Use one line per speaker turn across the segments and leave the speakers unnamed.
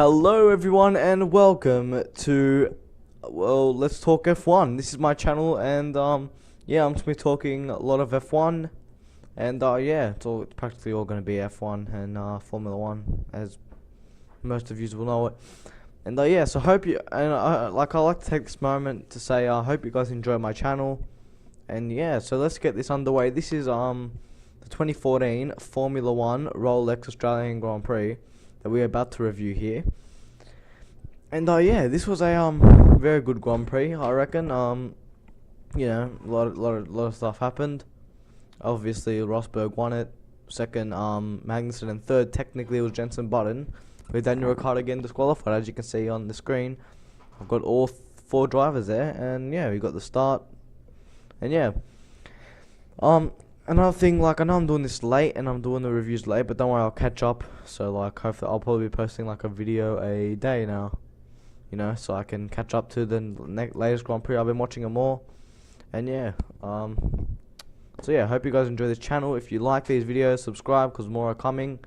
Hello everyone and welcome to, well, let's talk F1. This is my channel and yeah, I'm just gonna be talking a lot of F1 and yeah, it's practically all gonna be F1 and Formula 1, as most of you will know it. And yeah, so hope you, and I like to take this moment to say I hope you guys enjoy my channel. And yeah, so let's get this underway. This is the 2014 Formula 1 Rolex Australian Grand Prix that we're about to review here. And yeah, this was a very good Grand Prix, I reckon. You know, a lot of stuff happened. Obviously, Rosberg won it. Second, Magnussen, and third, technically, it was Jenson Button, with Daniel Ricciardo getting disqualified. As you can see on the screen, I've got all four drivers there, and yeah, we got the start. And yeah, another thing, like, I know I'm doing this late and I'm doing the reviews late, but don't worry, I'll catch up. So like, hopefully I'll probably be posting like a video a day now, you know, so I can catch up to the latest Grand Prix. I've been watching them all. And yeah, so yeah, hope you guys enjoy this channel. If you like these videos, subscribe, because more are coming.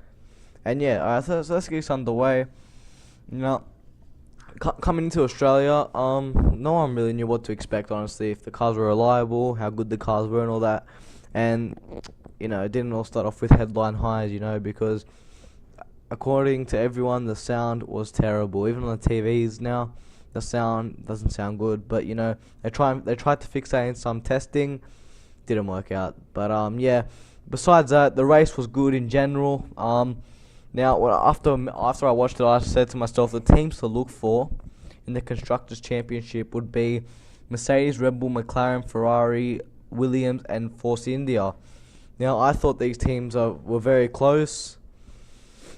And yeah, alright, so let's get this underway. You know, coming into Australia, no one really knew what to expect, honestly, if the cars were reliable, how good the cars were and all that. And, you know, it didn't all start off with headline highs, you know, because according to everyone, the sound was terrible. Even on the TVs now, the sound doesn't sound good. But, you know, they tried to fix that in some testing. Didn't work out. But, yeah, besides that, the race was good in general. Now, after I watched it, I said to myself, the teams to look for in the Constructors' Championship would be Mercedes, Red Bull, McLaren, Ferrari, Williams, and Force India. Now, I thought these teams were very close.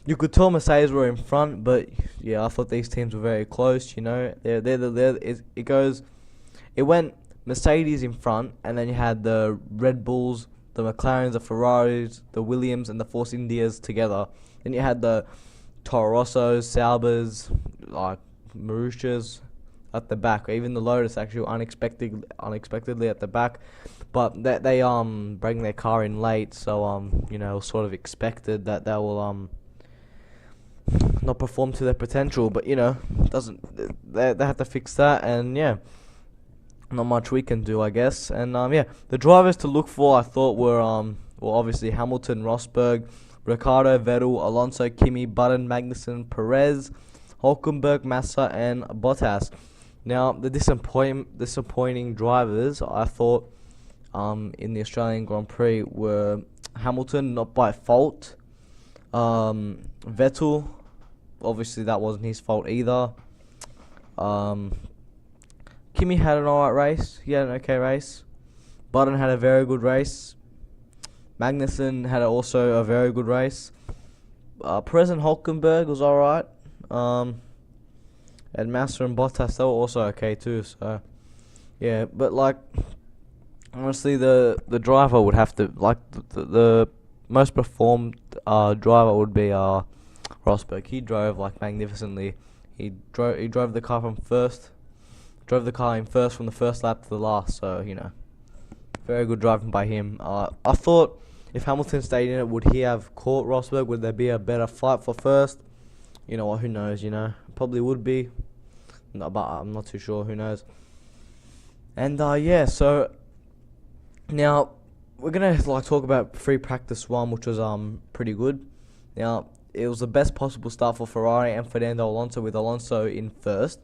You could tell Mercedes were in front, but yeah, I thought these teams were very close. You know, it went Mercedes in front, and then you had the Red Bulls, the McLarens, the Ferraris, the Williams, and the Force Indias together. Then you had the Toro Rossos, Saubers, like Marussias at the back. Even the Lotus actually unexpectedly at the back, but they bring their car in late, so you know, sort of expected that they will not perform to their potential. But you know, they have to fix that, and yeah, not much we can do, I guess. And yeah, the drivers to look for, I thought, were well, obviously Hamilton, Rosberg, Ricciardo, Vettel, Alonso, Kimi, Button, Magnussen, Perez, Hulkenberg, Massa, and Bottas. Now, the disappointing drivers, I thought, in the Australian Grand Prix were Hamilton, not by fault. Vettel, obviously that wasn't his fault either. Kimi had an alright race. He had an okay race. Button had a very good race. Magnussen had also a very good race. Perez and Hulkenberg was alright. And Massa and Bottas, they were also okay too. So yeah, but like, honestly, the driver would have to, like, the most performed driver would be Rosberg. He drove like magnificently. He drove the car drove the car in first from the first lap to the last. So you know, very good driving by him. I thought if Hamilton stayed in it, would he have caught Rosberg? Would there be a better fight for first? You know what? Who knows? You know, probably would be. No, but I'm not too sure. Who knows? And yeah, so now we're gonna like talk about free practice one, which was pretty good. Now, it was the best possible start for Ferrari and Fernando Alonso, with Alonso in first.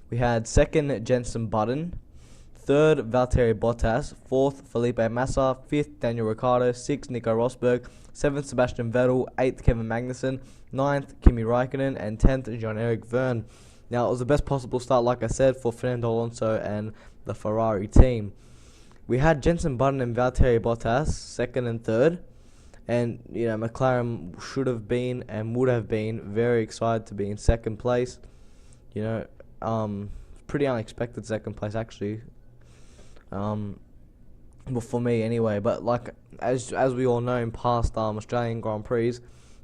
We had second Jenson Button, third Valtteri Bottas, fourth Felipe Massa, fifth Daniel Ricciardo, sixth Nico Rosberg, seventh Sebastian Vettel, eighth Kevin Magnussen, ninth Kimi Raikkonen, and 10th Jean-Eric Vergne. Now, it was the best possible start, like I said, for Fernando Alonso and the Ferrari team. We had Jenson Button and Valtteri Bottas second and third, and you know, McLaren should have been and would have been very excited to be in second place. You know, pretty unexpected second place actually. Well, for me anyway. But like, as we all know, in past Australian Grand Prix,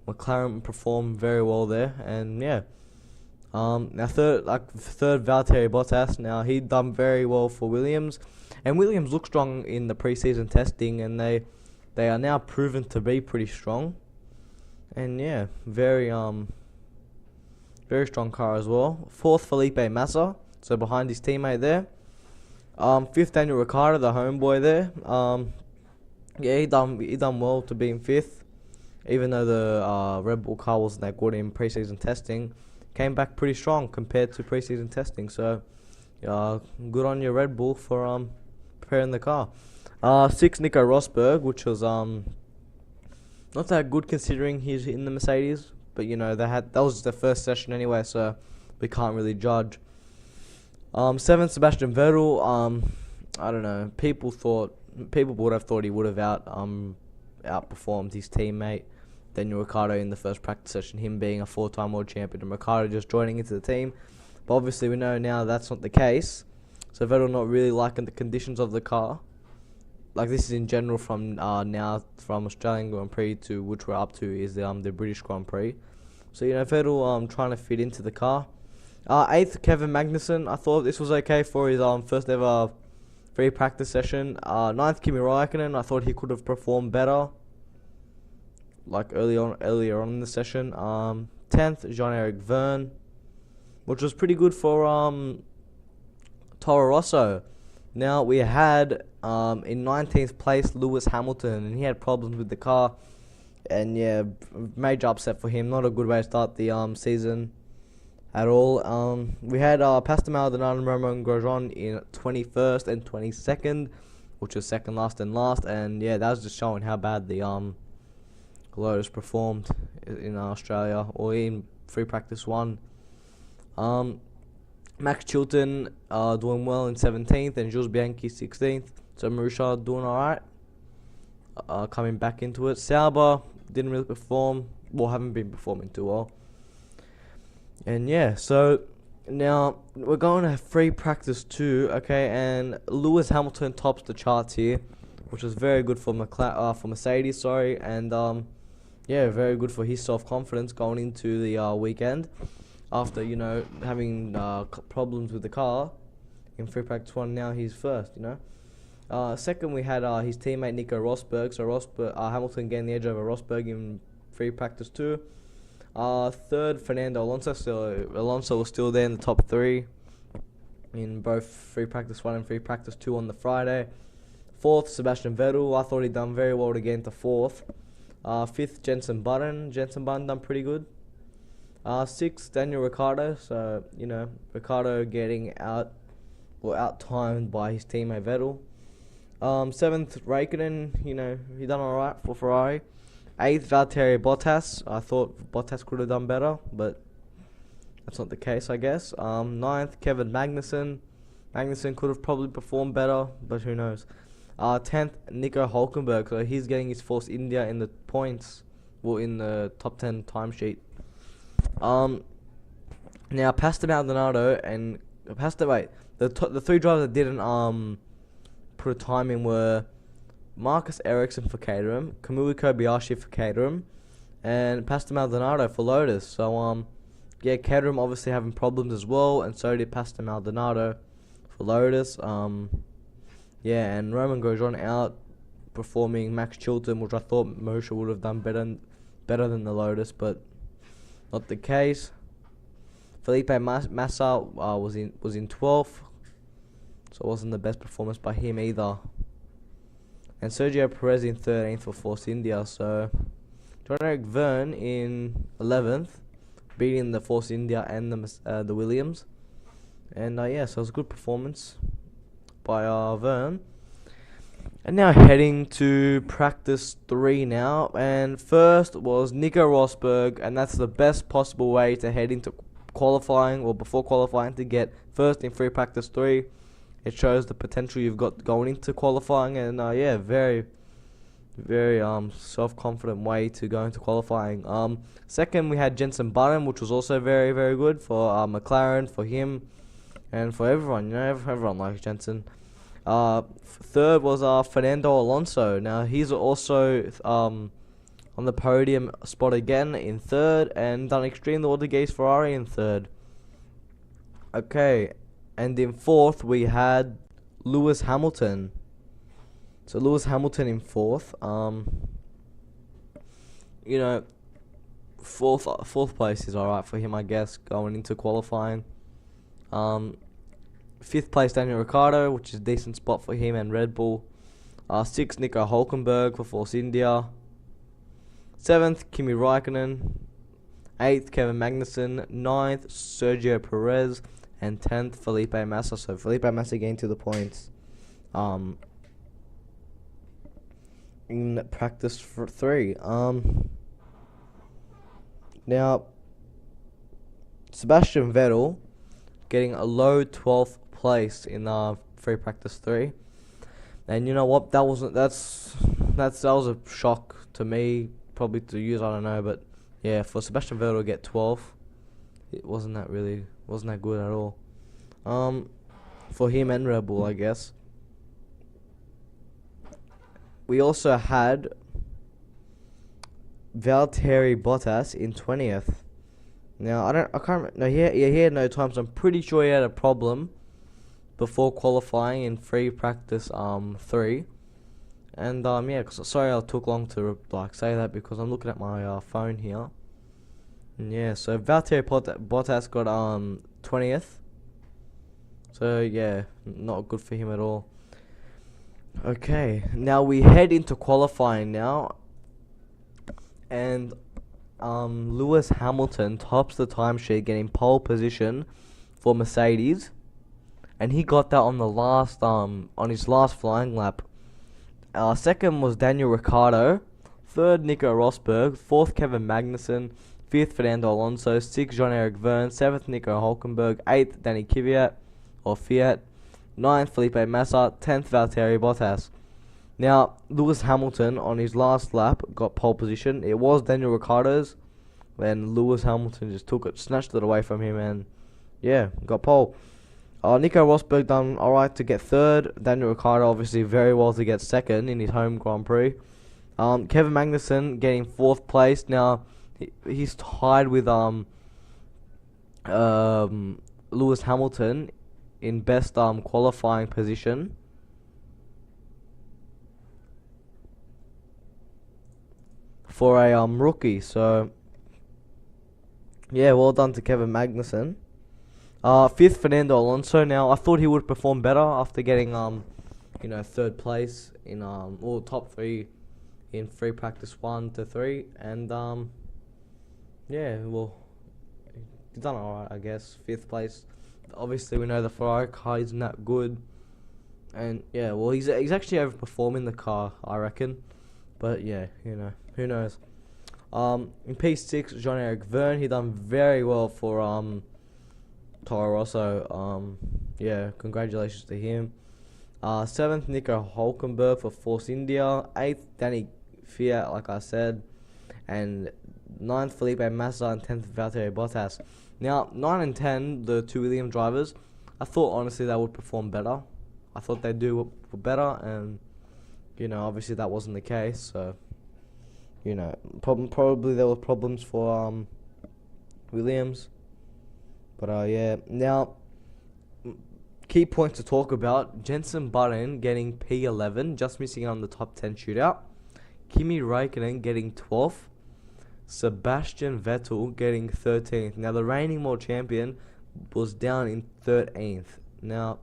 McLaren performed very well there, and yeah. Now third Valtteri Bottas. Now, he'd done very well for Williams, and Williams looked strong in the preseason testing, and they are now proven to be pretty strong. And yeah, very Very strong car as well. Fourth, Felipe Massa, so behind his teammate there. Fifth, Daniel Ricciardo, the homeboy there. Yeah, he done well to be in fifth, even though the Red Bull car wasn't that good in preseason testing. Came back pretty strong compared to preseason testing. So, good on your Red Bull for preparing the car. Sixth, Nico Rosberg, which was not that good considering he's in the Mercedes, but that was their first session anyway, so we can't really judge. Seventh, Sebastian Vettel. I don't know. People would have thought he would have outperformed his teammate Daniel Ricciardo in the first practice session. Him being a 4-time world champion and Ricciardo just joining into the team, but obviously we know now that's not the case. So Vettel not really liking the conditions of the car. Like, this is in general from now from Australian Grand Prix to which we're up to is the British Grand Prix. So Vettel trying to fit into the car. Eighth, Kevin Magnussen. I thought this was okay for his first ever free practice session. Ninth, Kimi Räikkönen. I thought he could have performed better, like earlier on in the session. 10th, Jean-Eric Verne, which was pretty good for Toro Rosso. Now we had in 19th place Lewis Hamilton, and he had problems with the car, and yeah, major upset for him. Not a good way to start the season at all. We had Pastor Maldonado and Romain Grosjean in 21st and 22nd, which was second last and last, and yeah, that was just showing how bad the Lotus performed in Australia or in free practice 1. Max Chilton doing well in 17th, and Jules Bianchi 16th. So Marussia doing alright, coming back into it. Sauber didn't really perform, haven't been performing too well. And yeah, so now we're going to have free practice 2, okay, and Lewis Hamilton tops the charts here, which is very good for Mercedes, and yeah, very good for his self-confidence going into the weekend. After having problems with the car in free practice 1, now he's first. Second, we had his teammate Nico Rosberg. So Hamilton getting the edge over Rosberg in free practice 2. Third, Fernando Alonso. So Alonso was still there in the top 3 in both free practice 1 and free practice 2 on the Friday. Fourth, Sebastian Vettel. I thought he'd done very well to get into fourth. Fifth, Jenson Button. Jenson Button done pretty good. Sixth, Daniel Ricciardo. So, Ricciardo getting out-timed by his teammate Vettel. Seventh, Raikkonen. He done alright for Ferrari. Eighth, Valtteri Bottas. I thought Bottas could have done better, but that's not the case, I guess. Ninth, Kevin Magnussen. Magnussen could have probably performed better, but who knows. 10th, Nico Hülkenberg. So he's getting his Force India in the points, in the top 10 timesheet. Now Pastor Maldonado and the 3 drivers that didn't put a time in were Marcus Ericsson for Caterham, Kamui Kobayashi for Caterham, and Pastor Maldonado for Lotus. So yeah, Caterham obviously having problems as well, and so did Pastor Maldonado for Lotus. Yeah, and Romain Grosjean outperforming Max Chilton, which I thought Marussia would have done better than the Lotus, but not the case. Felipe Massa was in 12th, so it wasn't the best performance by him either. And Sergio Perez in 13th for Force India. So Jean-Eric Verne in 11th, beating the Force India and the Williams. And yeah, so it was a good performance by Verne. And now heading to practice 3 now. And first was Nico Rosberg, and that's the best possible way to head into qualifying, or before qualifying, to get first in free practice 3. It shows the potential you've got going into qualifying, and yeah, very, very self-confident way to go into qualifying. Second, we had Jenson Button, which was also very, very good for McLaren, for him, and for everyone. Everyone likes Jenson. Third was Fernando Alonso. Now he's also on the podium spot again in third, and done extremely well against Ferrari in third. Okay, and in fourth we had Lewis Hamilton. So Lewis Hamilton in fourth. fourth place is alright for him, I guess, going into qualifying. Fifth place Daniel Ricciardo, which is a decent spot for him and Red Bull. Sixth Nico Hulkenberg for Force India. Seventh Kimi Raikkonen. Eighth Kevin Magnussen. Ninth Sergio Perez, and 10th Felipe Massa. So Felipe Massa getting to the points in practice for 3. Now Sebastian Vettel getting a low 12th place in free practice 3, and you know what? That was a shock to me, probably to you, I don't know, but yeah, for Sebastian Vettel to get 12th, it wasn't that good at all. For him and Red Bull, I guess. We also had Valtteri Bottas in 20th. Now I can't remember. No, he had no time, so I'm pretty sure he had a problem before qualifying in free practice 3. And yeah, sorry I took long to say that, because I'm looking at my phone here. And yeah, so Valtteri Bottas got 20th. So yeah, not good for him at all. Okay, now we head into qualifying now, and Lewis Hamilton tops the timesheet, getting pole position for Mercedes, and he got that on the last on his last flying lap. Second was Daniel Ricciardo. Third Nico Rosberg. Fourth Kevin Magnussen. Fifth Fernando Alonso. Sixth Jean-Eric Vergne. Seventh Nico Hulkenberg. Eighth Danny Kvyat or Fiat. 9th Felipe Massa. 10th Valtteri Bottas. Now, Lewis Hamilton on his last lap got pole position. It was Daniel Ricciardo's. Then Lewis Hamilton just snatched it away from him, and yeah, got pole. Nico Rosberg done alright to get 3rd. Daniel Ricciardo obviously very well to get 2nd in his home Grand Prix. Kevin Magnussen getting 4th place. Now, he's tied with Lewis Hamilton in best qualifying position. For a rookie, so yeah, well done to Kevin Magnussen. 5th Fernando Alonso. Now I thought he would perform better after getting 3rd place in or top 3 in free practice 1 to 3, and yeah, well, he's done alright, I guess. 5th place. Obviously, we know the Ferrari car isn't that good, and yeah, well, he's actually overperforming the car, I reckon. But yeah, who knows. In P6, Jean-Eric Vergne, he done very well for Toro Rosso. Yeah, congratulations to him. 7th, Nico Hulkenberg for Force India. 8th, Danny Kvyat, like I said, and 9th, Felipe Massa, and 10th, Valtteri Bottas. Now, 9 and 10, the 2 Williams drivers, I thought honestly they would perform better. I thought they'd do better, and obviously that wasn't the case. So, probably there were problems for Williams. But yeah, now key points to talk about: Jenson Button getting P11, just missing on the top 10 shootout. Kimi Raikkonen getting 12th. Sebastian Vettel getting 13th. Now the reigning world champion was down in 13th. Now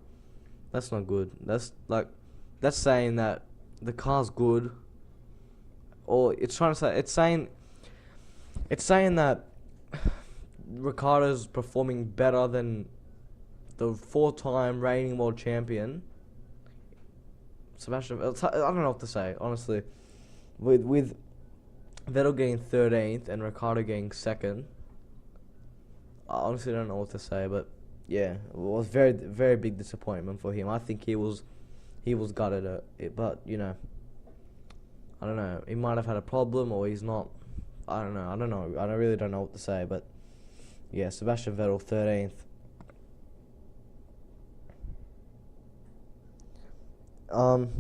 that's not good. That's saying that the car's good, or it's saying that Ricciardo's performing better than the 4-time reigning world champion Sebastian. I don't know what to say, honestly. With Vettel getting 13th and Ricciardo getting 2nd, I honestly don't know what to say. But yeah, it was very, very big disappointment for him. I think he was gutted at it, but I don't know. He might have had a problem, or he's not. I don't know. I really don't know what to say. But yeah, Sebastian Vettel 13th.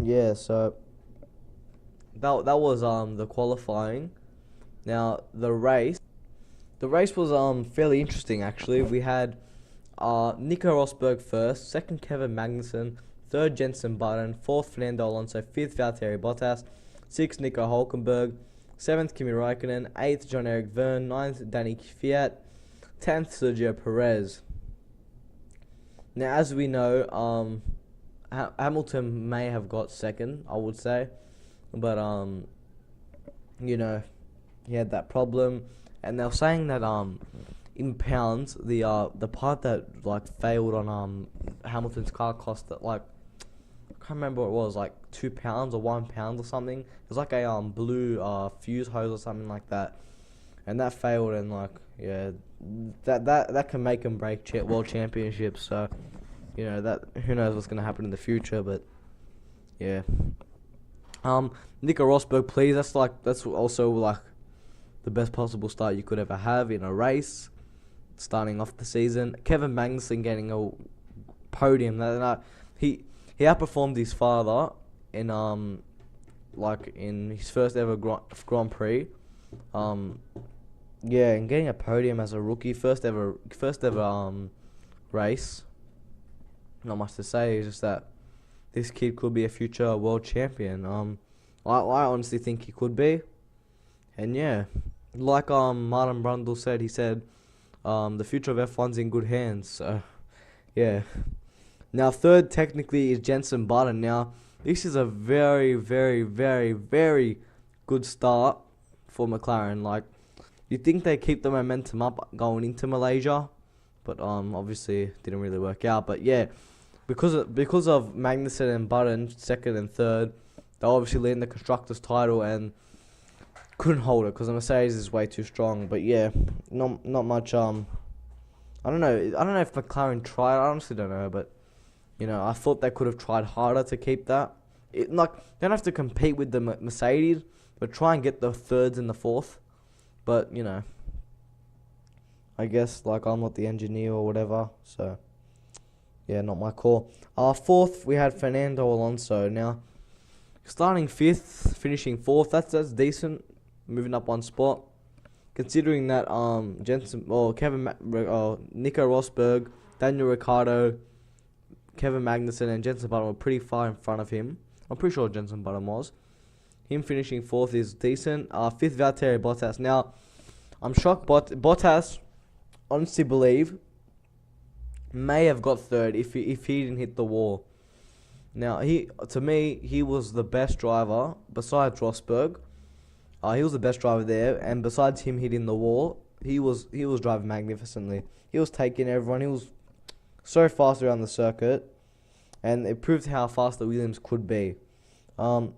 Yeah. So that was the qualifying. Now the race was fairly interesting actually. We had Nico Rosberg first, 2nd Kevin Magnussen, 3rd Jenson Button, 4th Fernando Alonso, 5th Valtteri Bottas, 6th Nico Hulkenberg, 7th Kimi Raikkonen, 8th Jean-Eric Vergne, 9th Danny Kvyat, 10th Sergio Perez. Now, as we know, Hamilton may have got second, I would say, but you know, he had that problem, and they were saying that in pounds, the part that like failed on Hamilton's car cost that like, I can't remember what it was, like £2 or £1 or something. It was like a blue fuse hose or something like that, and that failed, and like, yeah, that can make and break world championships. So, you know, that who knows what's gonna happen in the future, but yeah. Nico Rosberg, please. That's also like the best possible start you could ever have in a race, starting off the season. Kevin Magnussen getting a podium. He outperformed his father in like in his first ever Grand Prix. Yeah, and getting a podium as a rookie, first ever race. Not much to say. It's just that this kid could be a future world champion. I honestly think he could be. And yeah, like Martin Brundle said, he said the future of F1's in good hands. So yeah. Now third technically is Jenson Button. Now this is a very, very, very, very good start for McLaren. Like, you think they keep the momentum up going into Malaysia, but obviously didn't really work out. But yeah, because of Magnussen and Button second and third, they obviously leading the constructors title and couldn't hold it because the Mercedes is way too strong. But yeah, not much. I don't know if McLaren tried. I honestly don't know, but you know, I thought they could have tried harder to keep that. They don't have to compete with the Mercedes, but try and get the thirds and the fourth. But you know, I guess like I'm not the engineer or whatever, so yeah, not my call. Fourth we had Fernando Alonso. Now starting fifth, finishing fourth. That's decent. Moving up one spot, considering that Nico Rosberg, Daniel Ricciardo, Kevin Magnussen, and Jenson Button were pretty far in front of him. I'm pretty sure Jenson Button was. Him finishing fourth is decent. Fifth, Valtteri Bottas. Now, I'm shocked, but Bottas, honestly believe, may have got third if he didn't hit the wall. Now, to me, he was the best driver besides Rosberg. He was the best driver there, and besides him hitting the wall, he was driving magnificently. He was taking everyone. He was so fast around the circuit, and it proved how fast the Williams could be.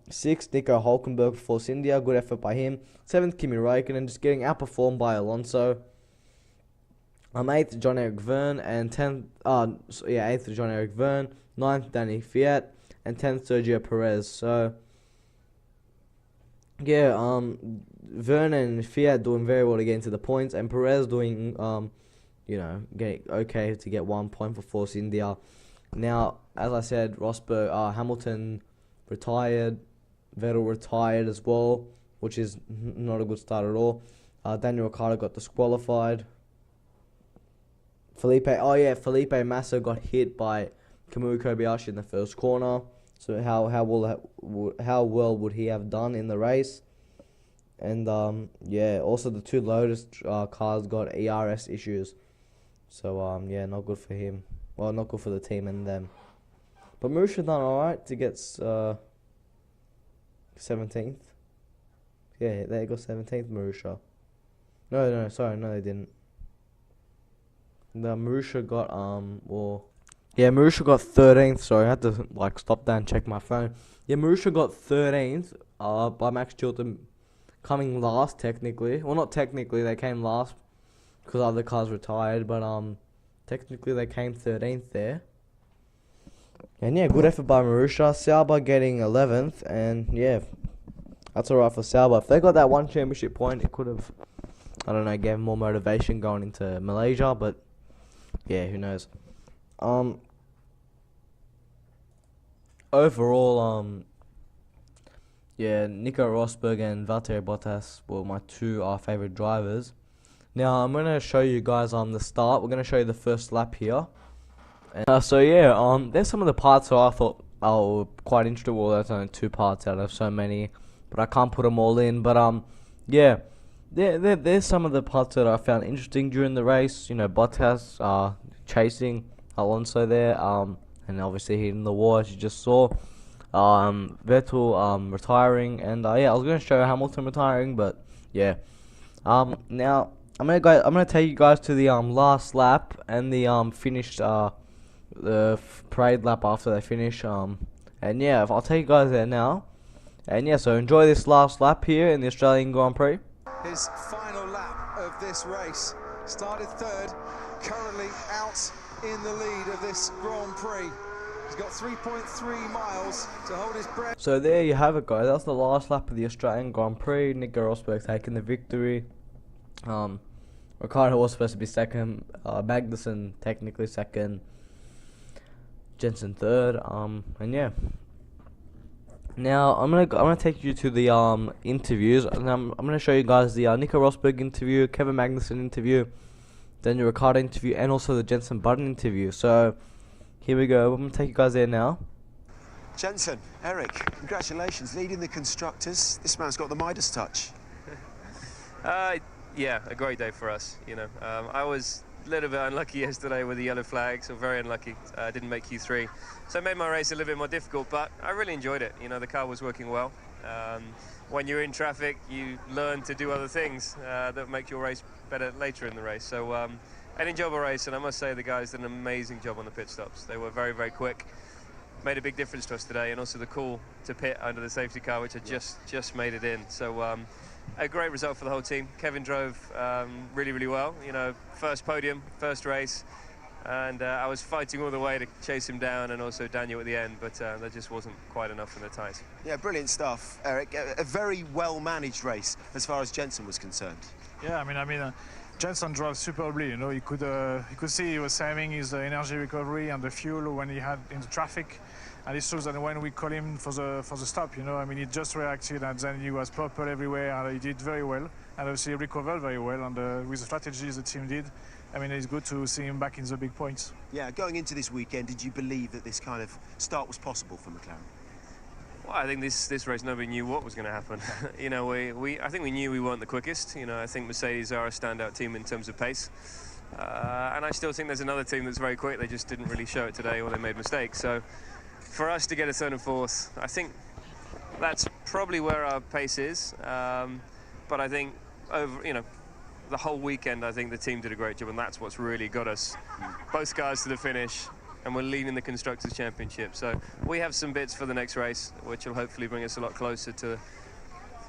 Sixth, Nico Hülkenberg for Force India. Good effort by him. Seventh, Kimi Raikkonen, just getting outperformed by Alonso. Eighth, Jean-Eric Vergne, and eighth, Jean-Eric Vergne. Ninth, Danny Kvyat, and 10th, Sergio Perez. So yeah, Vergne and Kvyat doing very well to get into the points, and Perez doing getting okay to get 1 point for Force India. Now, as I said, Hamilton retired, Vettel retired as well, which is not a good start at all. Daniel Ricciardo got disqualified. Felipe Massa got hit by Kamui Kobayashi in the first corner. So how well would he have done in the race? And also the two Lotus cars got ERS issues. So not good for him. Well, not good for the team and them. But Marussia done alright to get 17th. Yeah, they got 17th, Marussia. No, they didn't. The Marussia got Marussia got 13th. Sorry, I had to stop that and check my phone. Yeah, Marussia got 13th. By Max Chilton coming last technically. Well, not technically, they came last because other cars retired, but technically they came 13th there. And yeah, good effort by Marussia. Sauber getting 11th, and yeah, that's alright for Sauber. If they got that one championship point, it could have, gave them more motivation going into Malaysia, but yeah, who knows. Overall, Nico Rosberg and Valtteri Bottas were my two favourite drivers. Now, I'm going to show you guys the start. We're going to show you the first lap here. And, there's some of the parts that I thought were quite interesting. Well, that's only two parts out of so many, but I can't put them all in. But yeah, there's some of the parts that I found interesting during the race. You know, Bottas chasing Alonso there, and obviously hitting the wall as you just saw. Vettel retiring, and yeah, I was gonna show Hamilton retiring, but yeah. Now I'm gonna take you guys to the last lap and the finished the parade lap after they finish. And yeah, I'll take you guys there now. And yeah, so enjoy this last lap here in the Australian Grand Prix.
His final lap of this race, started third, currently out in the lead of this Grand Prix. He's got 3.3 miles to hold his breath.
So there you have it, guys. That's the last lap of the Australian Grand Prix. Nico Rosberg taking the victory. Ricardo was supposed to be second. Magnussen technically second. Jensen third. And yeah. Now I'm gonna take you to the interviews, and I'm gonna show you guys the Nico Rosberg interview, Kevin Magnussen interview, then the Ricardo interview, and also the Jensen Button interview. So here we go. I'm gonna take you guys there now.
Jensen, Eric, congratulations, leading the constructors. This man's got the Midas touch.
Yeah, a great day for us. You know, I was a little bit unlucky yesterday with the yellow flags, or very unlucky. Didn't make Q3, so it made my race a little bit more difficult. But I really enjoyed it. You know, the car was working well. When you're in traffic, you learn to do other things that make your race better later in the race. So an enjoyable race, and I must say the guys did an amazing job on the pit stops. They were very, very quick. Made a big difference to us today, and also the call to pit under the safety car, which had just made it in. So a great result for the whole team. Kevin drove really, really well. You know, first podium, first race, and I was fighting all the way to chase him down, and also Daniel at the end, but that just wasn't quite enough in the tyres.
Yeah, brilliant stuff, Eric. A very well-managed race as far as Jensen was concerned.
Yeah, I mean, Jensen drove superbly. You know, you could see he was saving his energy recovery and the fuel when he had in the traffic. And it shows that when we call him for the stop, you know, I mean, he just reacted, and then he was purple everywhere, and he did very well, and obviously he recovered very well. And with the strategies the team did, I mean, it's good to see him back in the big points.
Yeah, going into this weekend, did you believe that this kind of start was possible for McLaren?
Well, I think this race nobody knew what was going to happen. You know, I think we knew we weren't the quickest. You know, I think Mercedes are a standout team in terms of pace. And I still think there's another team that's very quick. They just didn't really show it today, or they made mistakes. So for us to get a third and fourth, I think that's probably where our pace is. But I think over, you know, the whole weekend, I think the team did a great job, and that's what's really got us both cars to the finish, and we're leading the Constructors' Championship. So we have some bits for the next race, which will hopefully bring us a lot closer to,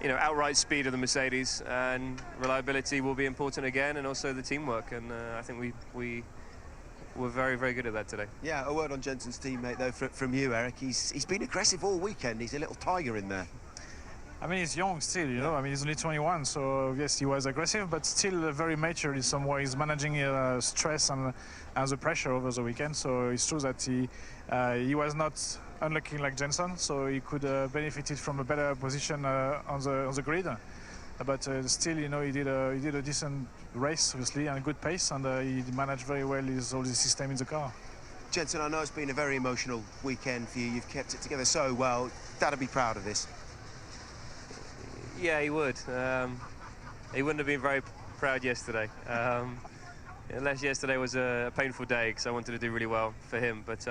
you know, outright speed of the Mercedes, and reliability will be important again, and also the teamwork. And I think we were very, very good at that today.
Yeah, a word on Jensen's teammate, though, from you, Eric. He's been aggressive all weekend. He's a little tiger in there.
I mean, he's young still, you know. I mean, he's only 21, so yes, he was aggressive, but still very mature in some way. He's managing stress and the pressure over the weekend. So it's true that he was not unlucky like Jensen, so he could benefited from a better position on the grid. But still, you know, he did a decent race, obviously, and a good pace, and he managed very well all the system in the car.
Jensen, I know it's been a very emotional weekend for you. You've kept it together so well. Dad'd be proud of this.
Yeah, he would. He wouldn't have been very proud yesterday. Unless yesterday was a painful day, because I wanted to do really well for him. But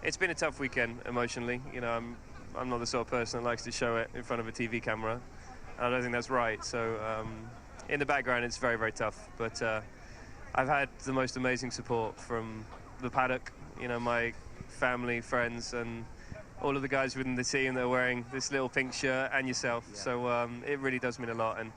it's been a tough weekend emotionally. You know, I'm not the sort of person that likes to show it in front of a TV camera. I don't think that's right. So in the background, it's very, very tough. But I've had the most amazing support from the paddock. You know, my family, friends, and all of the guys within the team that are wearing this little pink shirt, and yourself. Yeah. So it really does mean a lot. And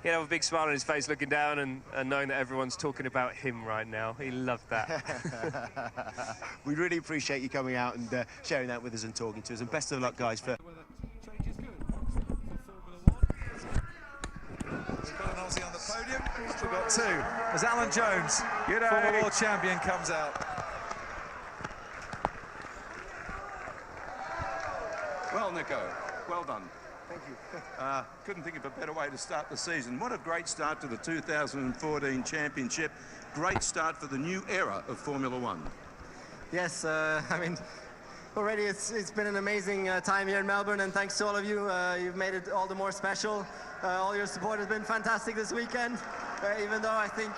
he had a big smile on his face looking down, and knowing that everyone's talking about him right now. He loved that.
We really appreciate you coming out and sharing that with us and talking to us. And best of luck, guys. For
We've got an Aussie on the podium. We've got two. As Alan Jones, former world champion, comes out.
Well, Nico, well done.
Thank you.
Couldn't think of a better way to start the season. What a great start to the 2014 championship. Great start for the new era of Formula One.
Yes, I mean, already it's been an amazing time here in Melbourne, and thanks to all of you. You've made it all the more special. All your support has been fantastic this weekend, even though I think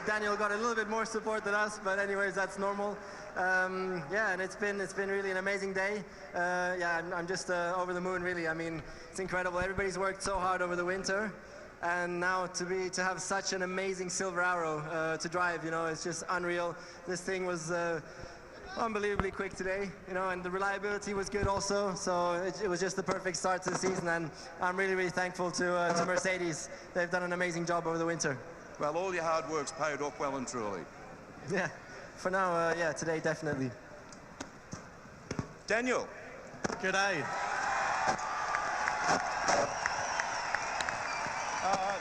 Daniel got a little bit more support than us, but anyways, that's normal. Yeah, and it's been really an amazing day. Yeah, I'm just over the moon, really. I mean, it's incredible. Everybody's worked so hard over the winter, and now to have such an amazing silver arrow to drive, you know, it's just unreal. This thing was unbelievably quick today, you know, and the reliability was good also, so it was just the perfect start to the season, and I'm really thankful to Mercedes. They've done an amazing job over the winter.
Well, all your hard work's paid off well and truly.
Yeah, for now, yeah, today definitely.
Daniel.
G'day.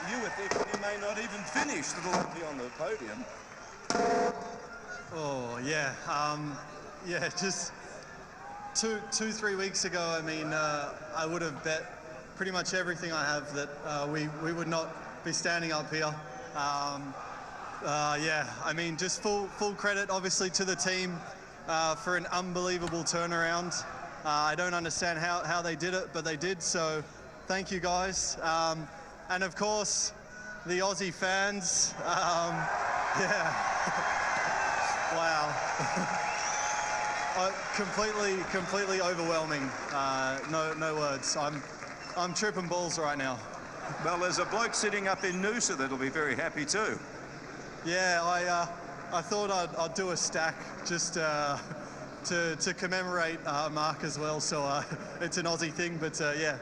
You were thinking you may not even finish, that'll be on the podium.
Oh, yeah. Yeah, just 3 weeks ago, I mean, I would have bet pretty much everything I have that we would not be standing up here. Yeah, I mean, just full credit, obviously, to the team for an unbelievable turnaround. I don't understand how they did it, but they did, so thank you, guys. And, of course, the Aussie fans. Yeah. Wow. Completely overwhelming. No words. I'm tripping balls right now.
Well, there's a bloke sitting up in Noosa that'll be very happy too.
Yeah, I thought I'd do a stack just to commemorate Mark as well. So it's an Aussie thing, but yeah,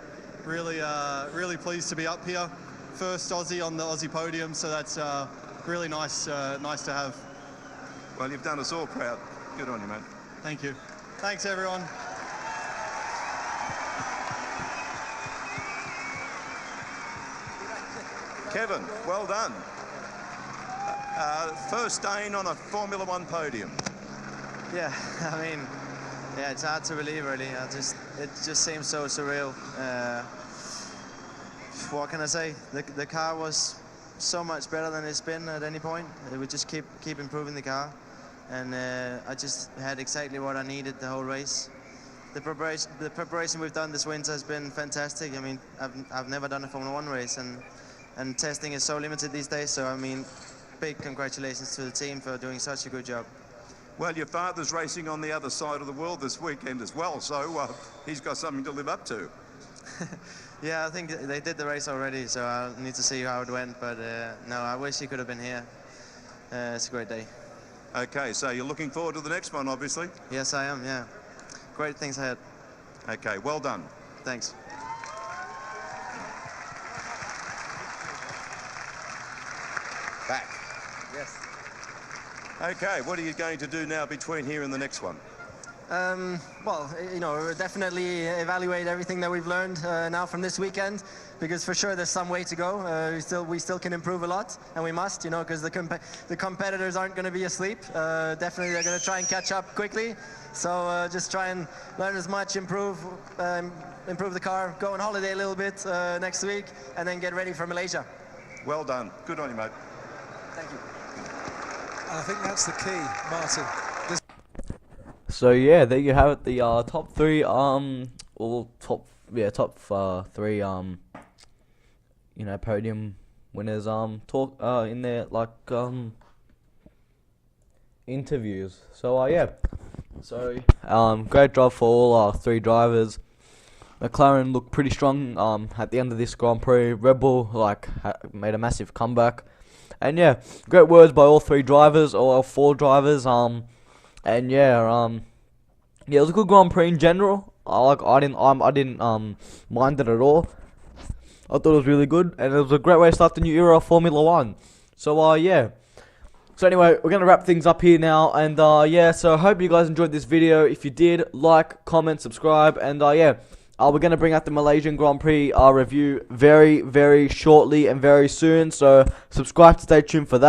really pleased to be up here. First Aussie on the Aussie podium, so that's really nice to have.
Well, you've done us all proud. Good on you, mate.
Thank you. Thanks, everyone.
Kevin, well done. First Dane on a Formula One podium.
Yeah, I mean, yeah, it's hard to believe, really. It just seems so surreal. What can I say? The car was so much better than it's been at any point. We just keep improving the car, and I just had exactly what I needed the whole race. The preparation we've done this winter has been fantastic. I mean, I've never done a Formula One race, and testing is so limited these days. So I mean, big congratulations to the team for doing such a good job.
Well, your father's racing on the other side of the world this weekend as well, so he's got something to live up to.
Yeah, I think they did the race already, so I need to see how it went. But no, I wish he could have been here. It's a great day.
Okay, so you're looking forward to the next one, obviously?
Yes, I am, yeah. Great things ahead.
Okay, well done.
Thanks.
Back.
Yes.
Okay, what are you going to do now between here and the next one?
Well, you know, definitely evaluate everything that we've learned now from this weekend, because for sure there's some way to go. We still can improve a lot, and we must, you know, because the competitors aren't going to be asleep. Definitely they're going to try and catch up quickly. So just try and learn as much, improve the car, go on holiday a little bit next week, and then get ready for Malaysia.
Well done. Good on you, mate.
Thank you.
And I think that's the key, Martin.
So yeah, there you have it. The top three top three you know, podium winners talk in their like interviews. So yeah, so great job for all our three drivers. McLaren looked pretty strong at the end of this Grand Prix. Red Bull made a massive comeback, and yeah, great words by all three drivers, or all four drivers. And yeah, it was a good Grand Prix in general. I didn't mind it at all. I thought it was really good, and it was a great way to start the new era of Formula One. So yeah. So anyway, we're gonna wrap things up here now, and yeah. So I hope you guys enjoyed this video. If you did, like, comment, subscribe, and yeah. We're gonna bring out the Malaysian Grand Prix review very, very shortly and very soon. So subscribe to stay tuned for that.